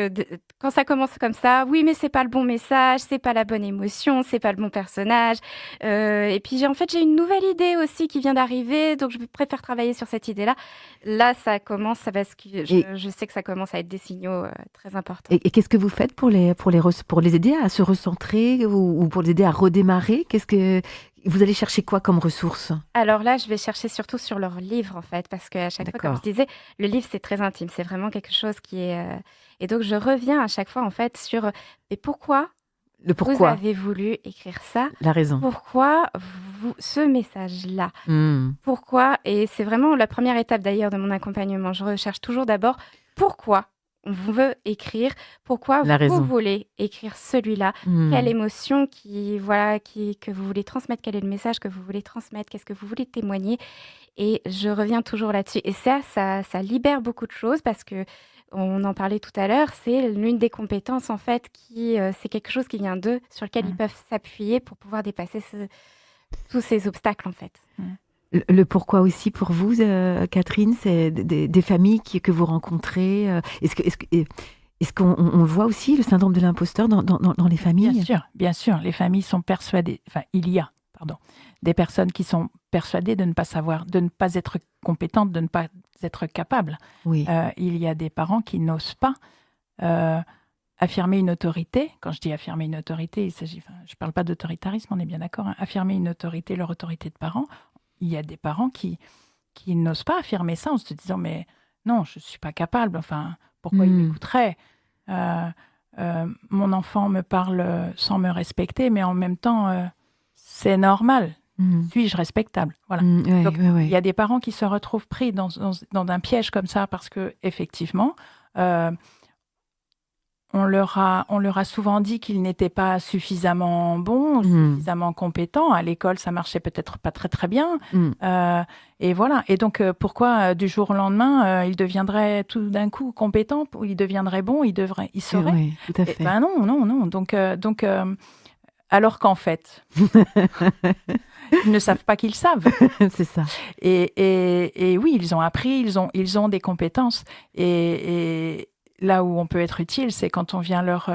quand ça commence comme ça, oui, mais c'est pas le bon message, c'est pas la bonne émotion, c'est pas le bon personnage. Et puis, j'ai une nouvelle idée aussi qui vient d'arriver, donc je préfère travailler sur cette idée-là. Là, ça commence, parce que je sais que ça commence à être des signaux très importants. Et qu'est-ce que vous faites pour les aider à se recentrer ou pour les aider à redémarrer? Vous allez chercher quoi comme ressources? Alors là, je vais chercher surtout sur leur livre, en fait, parce qu'à chaque fois, comme je disais, le livre, c'est très intime. C'est vraiment quelque chose qui est... Et donc, je reviens à chaque fois, en fait, sur... Mais pourquoi vous avez voulu écrire ça? La raison. Pourquoi ce message-là? Pourquoi? Et c'est vraiment la première étape, d'ailleurs, de mon accompagnement. Je recherche toujours d'abord pourquoi on veut écrire, pourquoi vous voulez écrire celui-là, quelle émotion que vous voulez transmettre, quel est le message que vous voulez transmettre, qu'est-ce que vous voulez témoigner. Et je reviens toujours là-dessus. Et ça libère beaucoup de choses parce que, on en parlait tout à l'heure, c'est l'une des compétences en fait c'est quelque chose qui vient d'eux, sur lequel ils peuvent s'appuyer pour pouvoir dépasser tous ces obstacles en fait. Le pourquoi aussi pour vous, Catherine, c'est des familles que vous rencontrez. Est-ce qu'on voit aussi le syndrome de l'imposteur dans les familles? Bien sûr. Les familles sont persuadées. Enfin, il y a, des personnes qui sont persuadées de ne pas savoir, de ne pas être compétentes, de ne pas être capables. Oui. Il y a des parents qui n'osent pas affirmer une autorité. Quand je dis affirmer une autorité, je ne parle pas d'autoritarisme, on est bien d'accord. Affirmer une autorité, leur autorité de parents. Il y a des parents qui n'osent pas affirmer ça en se disant « mais non, je ne suis pas capable, pourquoi il m'écouterait mon enfant me parle sans me respecter, mais en même temps, c'est normal. Suis-je respectable ?» Voilà. Donc, il y a des parents qui se retrouvent pris dans un piège comme ça parce que effectivement, on leur a souvent dit qu'ils n'étaient pas suffisamment bons, suffisamment compétents. À l'école, ça marchait peut-être pas très très bien. Et voilà. Et donc, pourquoi du jour au lendemain, ils deviendraient tout d'un coup compétents, ils deviendraient bons, ils sauraient. Oui, tout à fait. Non. Donc, alors qu'en fait, ils ne savent pas qu'ils savent. C'est ça. Et oui, ils ont appris, ils ont des compétences. Et là où on peut être utile, c'est quand on vient leur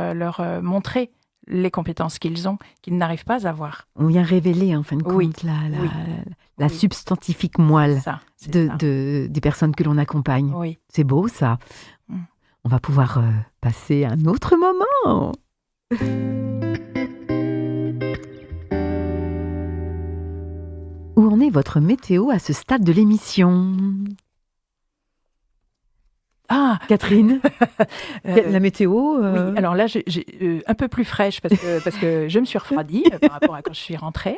montrer les compétences qu'ils ont, qu'ils n'arrivent pas à voir. On vient révéler, en fin de compte, la substantifique moelle des personnes que l'on accompagne. Oui. C'est beau, ça. On va pouvoir passer un autre moment. Où en est votre météo à ce stade de l'émission ? Ah, Catherine, la météo Oui, alors là, j'ai un peu plus fraîche parce que je me suis refroidie par rapport à quand je suis rentrée.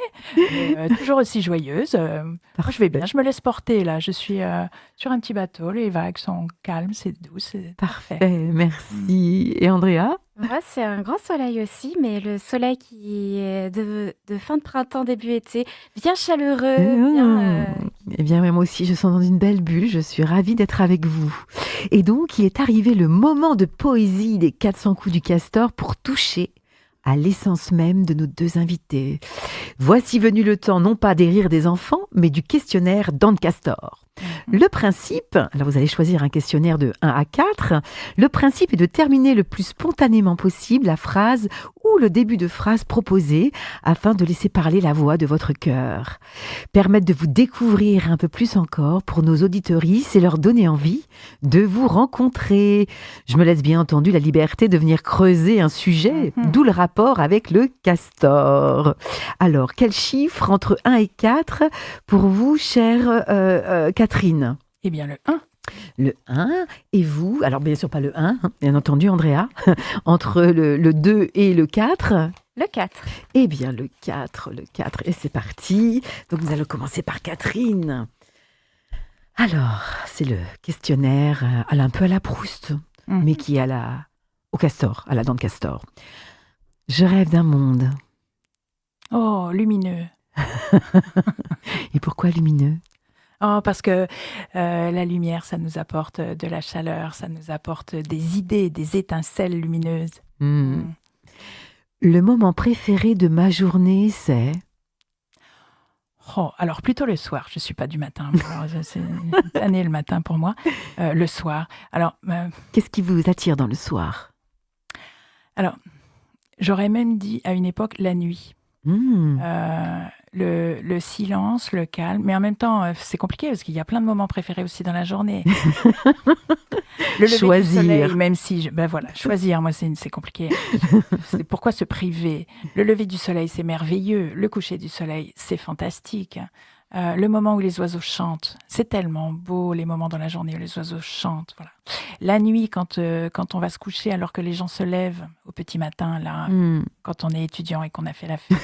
Toujours aussi joyeuse. Moi, je vais bien, je me laisse porter là. Je suis sur un petit bateau, les vagues sont calmes, c'est doux, c'est parfait. Merci. Et Andrea ? Moi, c'est un grand soleil aussi, mais le soleil qui est de fin de printemps, début été, bien chaleureux, bien... Eh bien, moi aussi, je sens dans une belle bulle. Je suis ravie d'être avec vous. Et donc, il est arrivé le moment de poésie des 400 coups du castor pour toucher à l'essence même de nos deux invités. Voici venu le temps, non pas des rires des enfants, mais du questionnaire d'Anne Castor. Le principe, alors vous allez choisir un questionnaire de 1 à 4, le principe est de terminer le plus spontanément possible la phrase ou le début de phrase proposée afin de laisser parler la voix de votre cœur. Permettre de vous découvrir un peu plus encore pour nos auditorices et leur donner envie de vous rencontrer. Je me laisse bien entendu la liberté de venir creuser un sujet, d'où le rapport avec le castor. Alors, quel chiffre entre 1 et 4 pour vous, chère Catherine? Eh bien, le 1. Le 1, et vous? Alors, bien sûr, pas le 1, bien entendu, Andrea. Entre le 2 et le 4? Le 4. Eh bien, le 4. Et c'est parti. Donc, nous allons commencer par Catherine. Alors, c'est le questionnaire un peu à la Proust, mais qui est au castor, à la dent de castor. Je rêve d'un monde. Oh, lumineux. Et pourquoi lumineux? Oh, parce que la lumière, ça nous apporte de la chaleur, ça nous apporte des idées, des étincelles lumineuses. Le moment préféré de ma journée, c'est... Oh, alors plutôt le soir. Je suis pas du matin. Alors, c'est une année le matin pour moi. Le soir. Alors, qu'est-ce qui vous attire dans le soir? Alors, j'aurais même dit à une époque la nuit. Le silence, le calme, mais en même temps, c'est compliqué parce qu'il y a plein de moments préférés aussi dans la journée. Le lever choisir. Du soleil, même si, choisir, moi, c'est compliqué. C'est pourquoi se priver. Le lever du soleil, c'est merveilleux. Le coucher du soleil, c'est fantastique. Le moment où les oiseaux chantent, c'est tellement beau, les moments dans la journée où les oiseaux chantent. Voilà. La nuit, quand on va se coucher alors que les gens se lèvent au petit matin, là, quand on est étudiant et qu'on a fait la fête,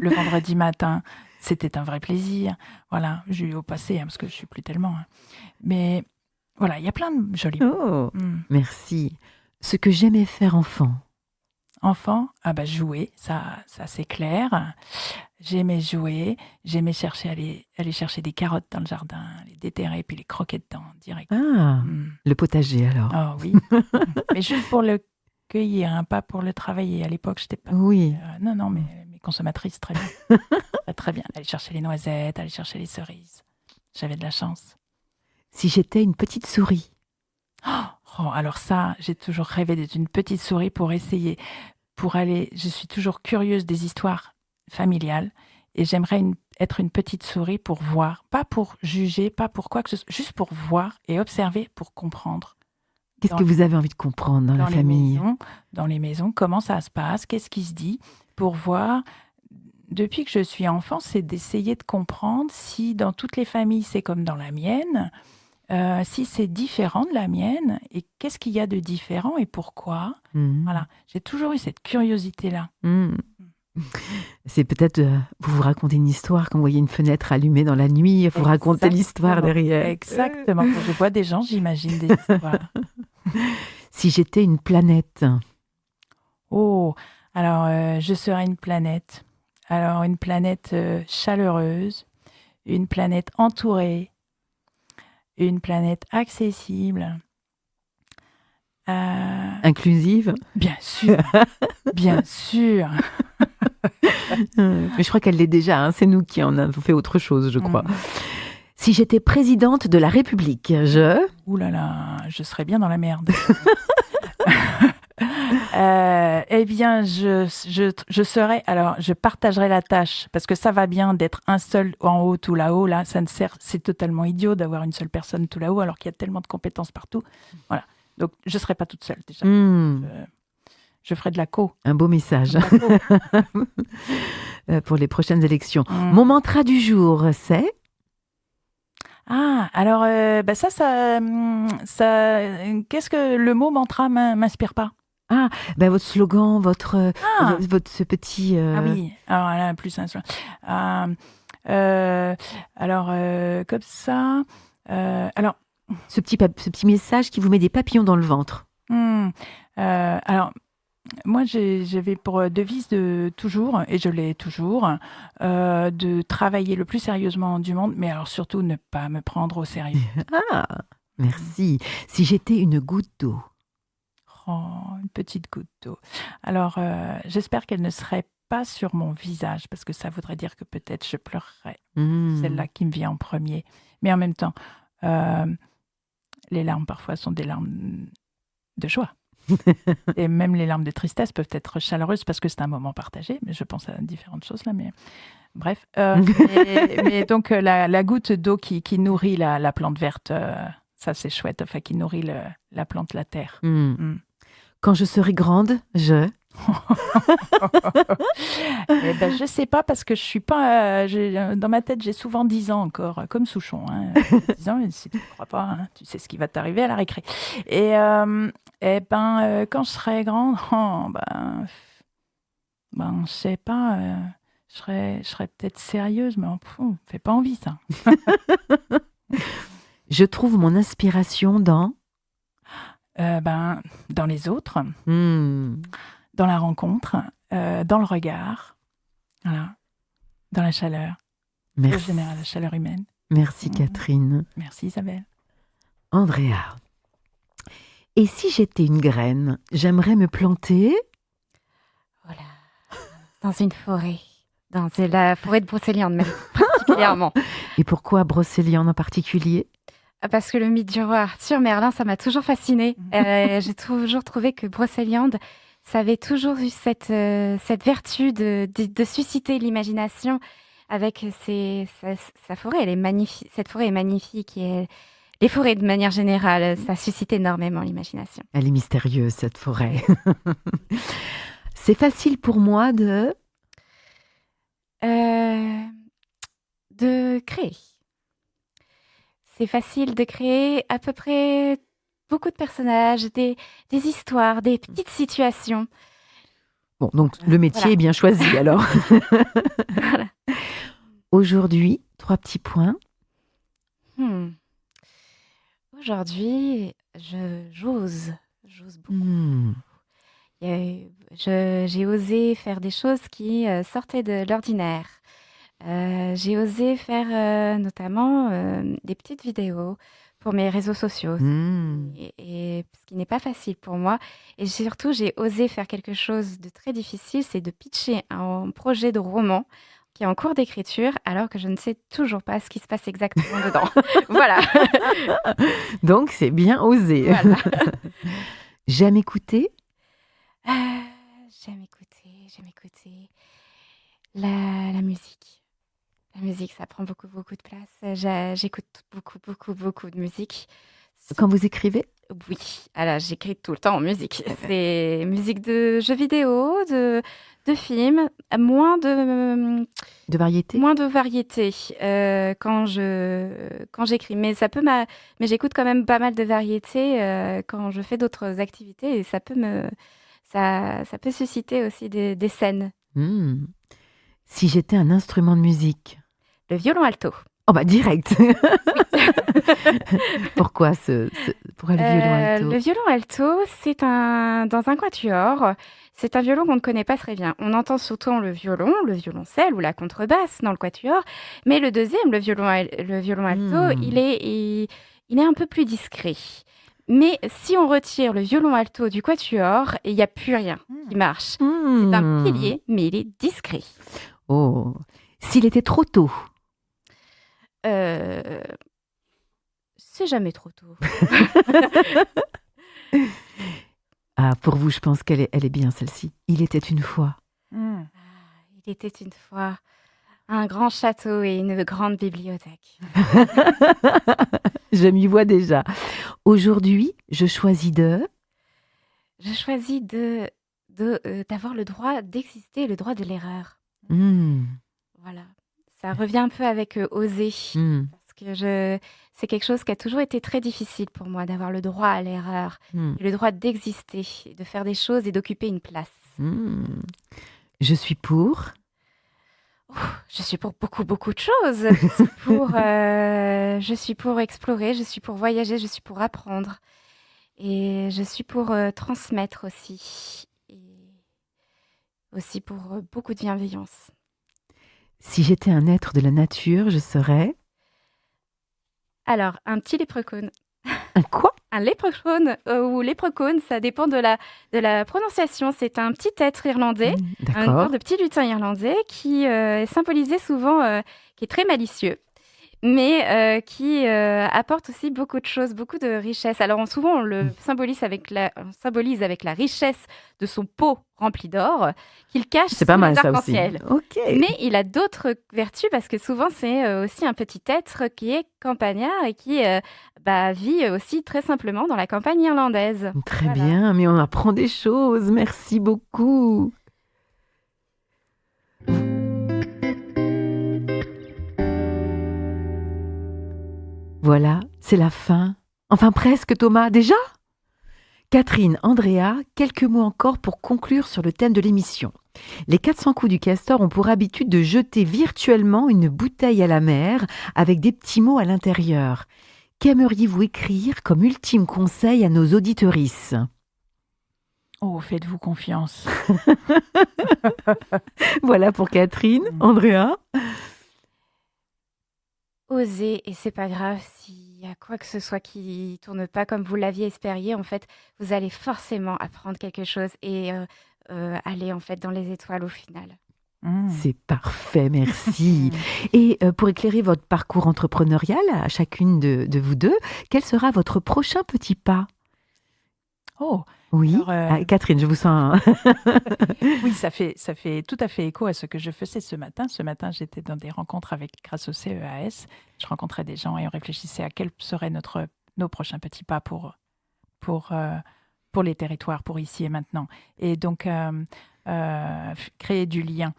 le vendredi matin, c'était un vrai plaisir. Voilà, j'ai eu au passé, parce que je ne suis plus tellement. Mais voilà, il y a plein de jolis mots. Merci. Ce que j'aimais faire enfant. Enfant, jouer, ça c'est clair. J'aimais jouer, j'aimais aller chercher des carottes dans le jardin, les déterrer puis les croquer dedans direct. Le potager alors. Oh oui, mais juste pour le cueillir, pas pour le travailler. À l'époque, je n'étais pas... Oui. Non, mais consommatrice, très bien. Très bien. Aller chercher les noisettes, aller chercher les cerises. J'avais de la chance. Si j'étais une petite souris. Oh, alors ça, j'ai toujours rêvé d'être une petite souris pour essayer, je suis toujours curieuse des histoires familiales et j'aimerais être une petite souris pour voir, pas pour juger, pas pour quoi que ce soit, juste pour voir et observer, pour comprendre. Qu'est-ce que vous avez envie de comprendre dans la famille? Dans les maisons, comment ça se passe, qu'est-ce qui se dit, pour voir. Depuis que je suis enfant, c'est d'essayer de comprendre si dans toutes les familles, c'est comme dans la mienne, si c'est différent de la mienne, et qu'est-ce qu'il y a de différent et pourquoi. Voilà, j'ai toujours eu cette curiosité-là. C'est peut-être, vous racontez une histoire, quand vous voyez une fenêtre allumée dans la nuit, vous racontez l'histoire derrière. Exactement, quand je vois des gens, j'imagine des histoires. Si j'étais une planète. Oh, alors je serais une planète. Alors une planète chaleureuse, une planète entourée, une planète accessible. Inclusive? Bien sûr, bien sûr. Mais je crois qu'elle l'est déjà, c'est nous qui en avons fait autre chose, je crois. Si j'étais présidente de la République, Ouh là là, je serais bien dans la merde. Eh bien, je serais... Alors, je partagerais la tâche, parce que ça va bien d'être un seul en haut, tout là-haut. Là, ça ne sert... C'est totalement idiot d'avoir une seule personne tout là-haut, alors qu'il y a tellement de compétences partout. Voilà. Donc, je ne serais pas toute seule, déjà. Je ferais de la co. Un beau message. Pour les prochaines élections. Mon mantra du jour, c'est... Ah, alors, ça, qu'est-ce que le mot mantra m'inspire pas? Ah, votre slogan, votre ce petit... Ah oui, alors là, plus un slogan. Comme ça... alors... Ce petit message qui vous met des papillons dans le ventre. Alors, moi, j'avais pour devise de toujours, et je l'ai toujours, de travailler le plus sérieusement du monde, mais alors surtout ne pas me prendre au sérieux. Ah, merci. Si j'étais une goutte d'eau. Oh, une petite goutte d'eau. Alors, j'espère qu'elle ne serait pas sur mon visage, parce que ça voudrait dire que peut-être je pleurerais. Celle-là qui me vient en premier. Mais en même temps, les larmes parfois sont des larmes de joie. Et même les larmes de tristesse peuvent être chaleureuses parce que c'est un moment partagé. Mais je pense à différentes choses là. Mais bref. Mais donc, la goutte d'eau qui nourrit la plante verte, ça c'est chouette. Enfin, qui nourrit la plante, la terre. Quand je serai grande, je... Eh ben, je sais pas parce que je suis pas. Dans ma tête, j'ai souvent 10 ans encore, comme Souchon. 10 ans, si tu ne crois pas, tu sais ce qui va t'arriver à la récré. Et quand je serai grande, je sais pas. Je serais peut-être sérieuse, mais fait pas envie ça. Je trouve mon inspiration dans... Dans les autres, dans la rencontre, dans le regard, voilà, dans la chaleur. Merci. En général, la chaleur humaine. Merci Catherine. Merci Isabelle. Andrea. Et si j'étais une graine, j'aimerais me planter... Voilà. Dans une forêt. Dans la forêt de Brocéliande, même particulièrement. Et pourquoi Brocéliande en particulier ? Parce que le mythe du roi Arthur, Merlin, ça m'a toujours fascinée. J'ai toujours trouvé que Brocéliande, ça avait toujours eu cette vertu de susciter l'imagination avec sa forêt. Elle est magnifique. Cette forêt est magnifique. Et les forêts, de manière générale, ça suscite énormément l'imagination. Elle est mystérieuse, cette forêt. C'est facile pour moi de créer. C'est facile de créer à peu près beaucoup de personnages, des histoires, des petites situations. Bon, donc le métier est bien choisi alors. Voilà. Aujourd'hui, 3 petits points. Aujourd'hui, j'ose beaucoup. J'ai osé faire des choses qui sortaient de l'ordinaire. J'ai osé faire notamment des petites vidéos pour mes réseaux sociaux, et ce qui n'est pas facile pour moi. Et surtout, j'ai osé faire quelque chose de très difficile, c'est de pitcher un projet de roman qui est en cours d'écriture, alors que je ne sais toujours pas ce qui se passe exactement dedans. Voilà. Donc, c'est bien osé. Voilà. J'aime écouter. J'aime écouter la musique. La musique, ça prend beaucoup de place. J'écoute beaucoup de musique. Quand vous écrivez ? Oui, alors j'écris tout le temps en musique. C'est musique de jeux vidéo, de films, moins de variété. Moins de variété quand j'écris. Mais j'écoute quand même pas mal de variété quand je fais d'autres activités, et ça peut susciter aussi des scènes. Si j'étais un instrument de musique ? Le violon alto. Oh bah direct. Pourquoi pourquoi le violon alto ? Le violon alto, c'est dans un quatuor. C'est un violon qu'on ne connaît pas très bien. On entend surtout le violoncelle ou la contrebasse dans le quatuor, mais le deuxième, le violon alto, il est un peu plus discret. Mais si on retire le violon alto du quatuor, il n'y a plus rien qui marche. C'est un pilier, mais il est discret. Oh, s'il était trop tôt ? C'est jamais trop tôt. Ah, pour vous, je pense qu'elle est bien celle-ci. Il était une fois. Il était une fois un grand château et une grande bibliothèque. Je m'y vois déjà. Aujourd'hui, je choisis d'avoir le droit d'exister, le droit de l'erreur. Voilà. Ça revient un peu avec oser. Parce que c'est quelque chose qui a toujours été très difficile pour moi, d'avoir le droit à l'erreur, le droit d'exister, de faire des choses et d'occuper une place. Je suis pour... Je suis pour beaucoup de choses. Je suis pour explorer, je suis pour voyager, je suis pour apprendre. Et je suis pour transmettre aussi. Et aussi pour beaucoup de bienveillance. Si j'étais un être de la nature, je serais... Alors, un petit léprechaune. Un quoi? Un léprechaune ou léprechaune, ça dépend de la prononciation. C'est un petit être irlandais, une D'accord. sorte de petit lutin irlandais qui est symbolisé souvent, qui est très malicieux, mais qui apporte aussi beaucoup de choses, beaucoup de richesses. Alors souvent, on le symbolise avec la richesse de son pot rempli d'or qu'il cache C'est sous pas les mal ça aussi. arcs-en-ciel. Ok. Mais il a d'autres vertus parce que souvent, c'est aussi un petit être qui est campagnard et qui vit aussi très simplement dans la campagne irlandaise. Très Voilà. bien, mais on apprend des choses. Merci beaucoup. Voilà, c'est la fin. Enfin presque, Thomas. Déjà? Catherine, Andrea, quelques mots encore pour conclure sur le thème de l'émission. Les 400 coups du castor ont pour habitude de jeter virtuellement une bouteille à la mer avec des petits mots à l'intérieur. Qu'aimeriez-vous écrire comme ultime conseil à nos auditorices? Oh, faites-vous confiance. Voilà pour Catherine. Andrea? Osez, et c'est pas grave s'il y a quoi que ce soit qui tourne pas comme vous l'aviez espéré. En fait, vous allez forcément apprendre quelque chose et aller en fait dans les étoiles au final. C'est parfait, merci. Et pour éclairer votre parcours entrepreneurial à chacune de vous deux, quel sera votre prochain petit pas? Oh, Oui, alors, Catherine, je vous sens... oui, ça fait tout à fait écho à ce que je faisais ce matin. Ce matin, j'étais dans des rencontres grâce au CEAS. Je rencontrais des gens et on réfléchissait à quels seraient nos prochains petits pas pour les territoires, pour ici et maintenant. Et donc, créer du lien,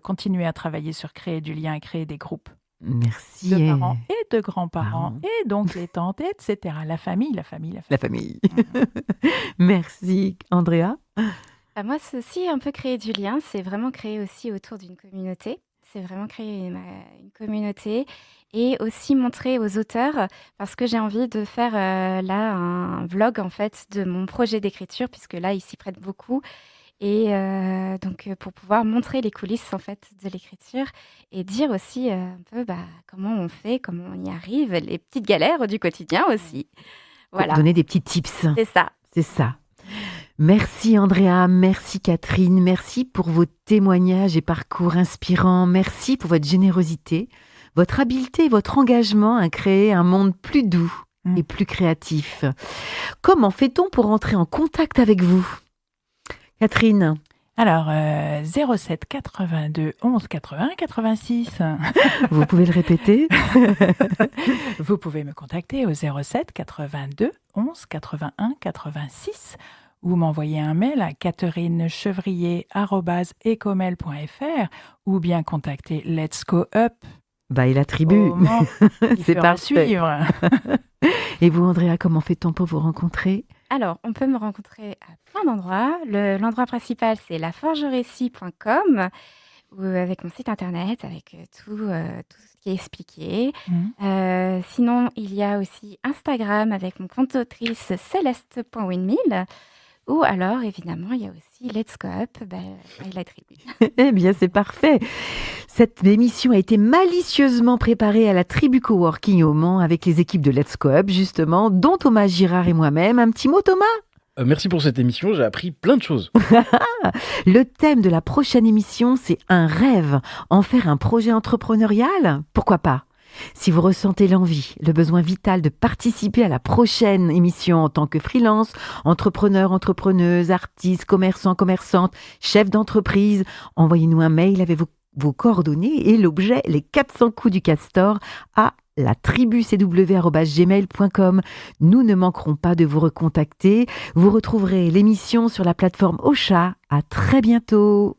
continuer à travailler sur créer du lien et créer des groupes Merci. de parents et de grands-parents et donc les tantes, etc. La famille. La famille. Merci, Andrea. Moi, c'est aussi un peu créer du lien. C'est vraiment créer aussi autour d'une communauté. C'est vraiment créer une communauté et aussi montrer aux auteurs, parce que j'ai envie de faire là un vlog en fait de mon projet d'écriture, puisque là, il s'y prête beaucoup. Et donc, pour pouvoir montrer les coulisses en fait de l'écriture et dire aussi un peu comment on fait, comment on y arrive, les petites galères du quotidien aussi. Voilà, Pour donner des petits tips. c'est ça. C'est ça. Merci Andrea, merci Catherine, merci pour vos témoignages et parcours inspirants, merci pour votre générosité, votre habileté et votre engagement à créer un monde plus doux et plus créatif. Comment fait-on pour entrer en contact avec vous? Catherine? Alors, 07 82 11 80 86. Vous pouvez le répéter? Vous pouvez me contacter au 07 82 11 81 86 ou m'envoyer un mail à catherinechevrier@ecomel.fr ou bien contacter Let's Go Up. Et la tribu. C'est pas suivre. Et vous, Andrea, comment fait-on pour vous rencontrer? Alors, on peut me rencontrer à plein d'endroits. L'endroit principal, c'est laforgerécit.com, ou avec mon site internet, avec tout ce qui est expliqué. Sinon, il y a aussi Instagram avec mon compte d'autrice céleste.windmill. Ou alors, évidemment, il y a aussi Let's Go Up, la tribu. Eh bien, c'est parfait. Cette émission a été malicieusement préparée à la tribu Coworking au Mans avec les équipes de Let's Go Up, justement, dont Thomas Girard et moi-même. Un petit mot, Thomas? Merci pour cette émission, j'ai appris plein de choses. Le thème de la prochaine émission, c'est un rêve. En faire un projet entrepreneurial? Pourquoi pas? Si vous ressentez l'envie, le besoin vital de participer à la prochaine émission en tant que freelance, entrepreneur, entrepreneuse, artiste, commerçant, commerçante, chef d'entreprise, envoyez-nous un mail avec vos coordonnées et l'objet, les 400 coups du castor, à latribucw@gmail.com. Nous ne manquerons pas de vous recontacter. Vous retrouverez l'émission sur la plateforme Ocha. À très bientôt.